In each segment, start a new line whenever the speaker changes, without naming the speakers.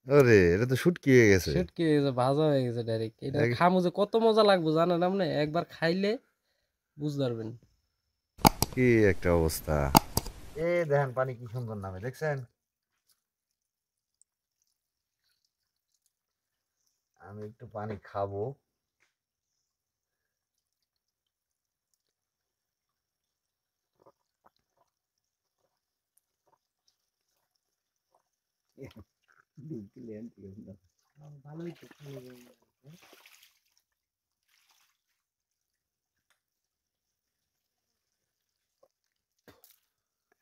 ওরে এটা তো শুটকি হয়ে গেছে।
শুটকি হয়ে গেছে, ভাজা হয়ে গেছে ডাইরেক্ট। এটা
এক-
খামু যে কত মজা লাগবে জানেন আপনি? একবার খাইলে বুঝতে পারবেন।
কি একটা অবস্থা! এ দেখেন পানি কি সুন্দর নামে, দেখছেন? আমি একটু পানি খাবো।
ভালোই তো।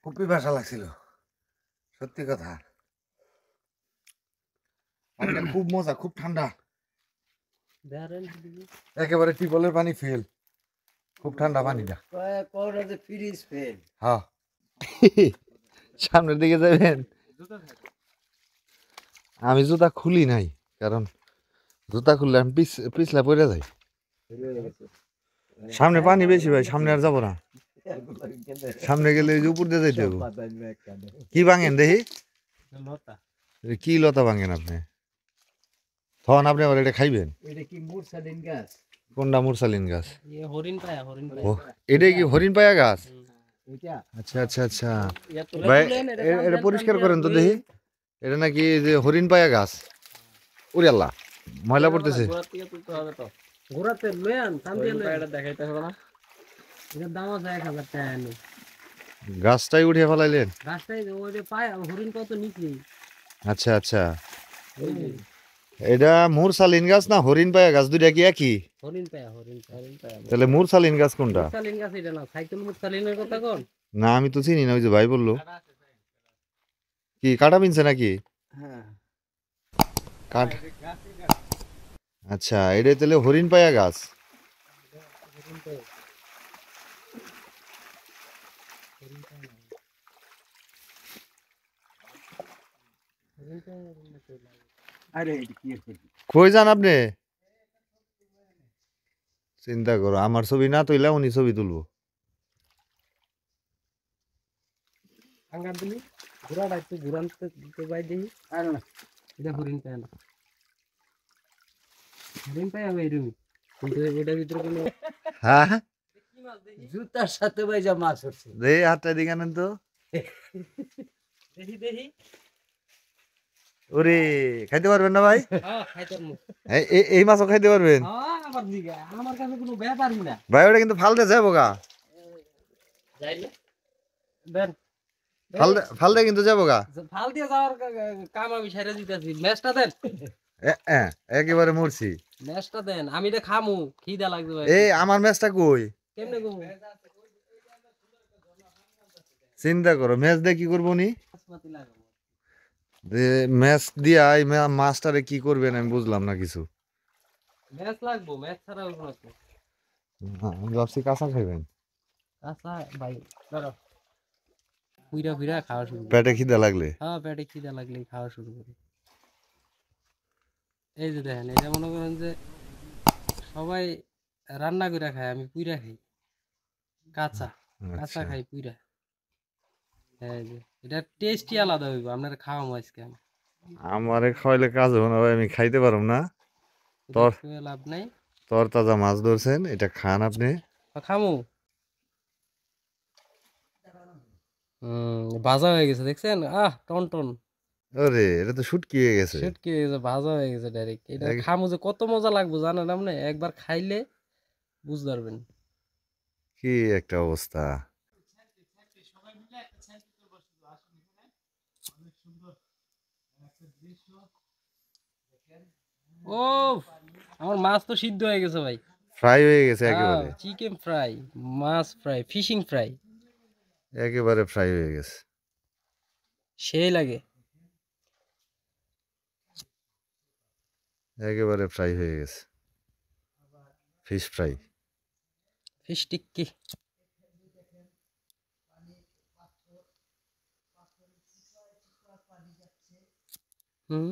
খুব পিপাসা লাগছিল, সত্যি কথা। পানিটা খুব মজা, খুব ঠান্ডা,
দেখেন
একেবারে টিউবওয়েলের পানি ফেল। খুব ঠান্ডা পানিটা।
Fridge fail.
হ্যাঁ। সামনের দিকে যাবেন? আমি জুতা খুলি নাই, কারণ জুতা খুললে আমি পিছলা পড়ে যাই। সামনে পানি বেশি ভাই, সামনে আর যাবো না। সামনে গেলে ওই যে উপর দিয়ে যাইতে হবে। কি ভাঙেন দেখি?
লতা।
কি লতা ভাঙেন আপনি? তখন আপনি আবার এটা খাইবেন?
এটা কি মুরসালিন গাছ?
কোনটা মুরসালিন গাছ?
হরিণ পায়া, হরিণ
ও,
পায়া।
এটাই কি হরিণ পায়া গাছ?
এটা
আচ্ছা আচ্ছা আচ্ছা।
ইয়া তুলে
ভাই
তুলেন, এটা
এটা
টান
পরিষ্কার
দিয়া
করেন তো দেখি।
লইন।
এটা নাকি যে হরিণ পায়া গাছ? ওরে আল্লাহ, ময়লা পড়তেছে।
গোড়ার থেকে তুলতে হবে তো। গোড়াতে লইয়ান, টান দিয়ে লইয়ান। এটা দেখাইতে হবে না? এটার দাম আছে 1000 টাকা এনে।
গাছটাই উঠিয়ে ফেলাইলেন?
গাছটাই ওই যে পায়া, হরিণ কত নিচে।
আচ্ছা আচ্ছা।
ওই যে
এটা মুরসালিন গাছ না হরিণ পায়া গাছ, দুইটা কি একই?
হরিণ পায়া, হরিণ পায়া, হরিণ পায়া।
তাহলে মুরসালিন গাছ কোনটা?
মুরসালিন গাছ এটা না, সাইকেল মুরসালিনের কথা কোন?
না আমি তো চিনি না, ওই যে ভাই বললো। কি কাটা পিনছে নাকি?
হ্যাঁ।
কাঠ। আচ্ছা, এটা তাহলে হরিণ পায়া গাছ।
হরিণ পায়া, হরিণ পায়া না। হরিণ পায়া, হরিণ পায়া। আরে এটা কি হচ্ছে?
কই যান আপনি? চিন্তা করো, আমার ছবি না তুইলা উনি ছবি তুলবো।
আঙ্গার দিলি ঘোড়াটা একটু ঘুরানতে দিতে পাই দেখি। আর না, এটা হরিণ পায়া না। হরিণ পায়া হবে এরকম, কিন্তু এটার ভিতরে কোনো
হ্যাঁ,
জুতার সাথে বাইজা মাছ হচ্ছে।
দে হাতটা দিকে আনেন তো।
দেখি দেখি।
ওরে, খাইতে পারবেন না ভাই?
হ্যাঁ খাইতাম না।
এই মাছও খাইতে পারবেন?
হ্যাঁ আবার দিগা আমার কাছে কোনো ব্যাপারই না।
ভাই ওটা কিন্তু ফালতে যাবো গা।
যাই না দেন।
ফালতে কিন্তু যাবো গা।
ফাল দিয়ে যাওয়ার কাম আমি সেরে দিতেছি। ম্যাচটা দেন,
এ, এ, একেবারে মরছি।
ম্যাচটা দেন, আমি এটা খামু, খিদা লাগবে ভাই।
এই আমার ম্যাচটা কই?
কেমনে ঘুমু?
চিন্তা করো, ম্যাচ দিয়ে কি করবো নি?
বাসমতি লাগাবো।
যে ম্যাচ দিয়া এই মাছটারে কি করবেন আমি বুঝলাম না কিছু।
ম্যাচ লাগবো, ম্যাচ ছাড়া হইব না তো।
আমি ভাবছি কাঁচা খাইবেন।
আচ্ছা ভাই ধরো, পুইরা পুইরা খাওয়া শুরু করি।
পেটে খিদা লাগলে।
হ্যাঁ পেটে খিদা লাগলেই খাওয়া শুরু করি। এই যে দেখেন, এটা মনে করেন যে সবাই রান্না করে খায়, আমি পুইরা খাই। কাঁচা, কাঁচা
আচ্ছা,
খাই পুইরা। এই যে এটা টেস্টই আলাদা হইব, আপনার খাওয়া আজকে আমি।
আমারে খাওয়াইলে কাজ হবে না ভাই, আমি খাইতে পারব না।
এটা
তর
খেয়ে লাভ নাই।
তর তাজা মাছ ধরছেন, এটা খান আপনি।
খামু। ভাজা হয়ে গেছে দেখছেন? টন টন।
ওরে এটা তো শুটকি হয়ে গেছে।
শুটকি হয়ে গেছে, ভাজা হয়ে গেছে ডাইরেক্ট। এটা
এক-
খামু যে কত মজা লাগবে জানেন আপনি? একবার খাইলে বুঝতে পারবেন।
কি একটা অবস্থা!
ও, আমার মাছ তো সিদ্ধ হয়ে গেছে ভাই।
ফ্রাই হয়ে গেছে
হ্যাঁ,
একেবারে।
চিকেন ফ্রাই, মাছ ফ্রাই, ফিশিং ফ্রাই।
একেবারে ফ্রাই হয়ে গেছে।
সেই লাগে।
একেবারে ফ্রাই হয়ে গেছে। Fish fry.
ফিশ টিক্কি। হুম,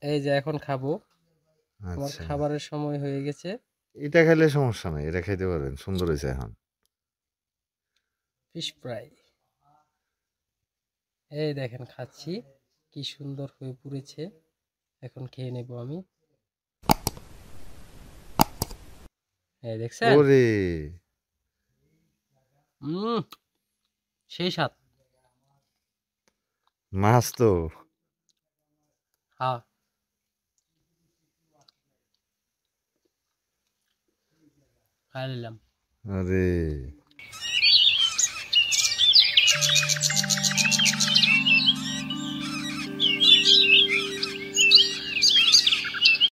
এই যে এখন খাবো। আমার
আচ্ছা,
খাবারের সময় হয়ে গেছে।
এটা খেলে সমস্যা নাই, এটা খাইতে পারবেন, সুন্দর হয়েছে এখন।
Fish fry. এই দেখেন খাচ্ছি, কি সুন্দর হয়ে পুড়েছে। এখন খেয়ে নেব আমি। এই দেখছেন?
ওরে
হুম, সেই স্বাদ।
মাছ তো।
হ্যাঁ, খাই নিলাম।
আরে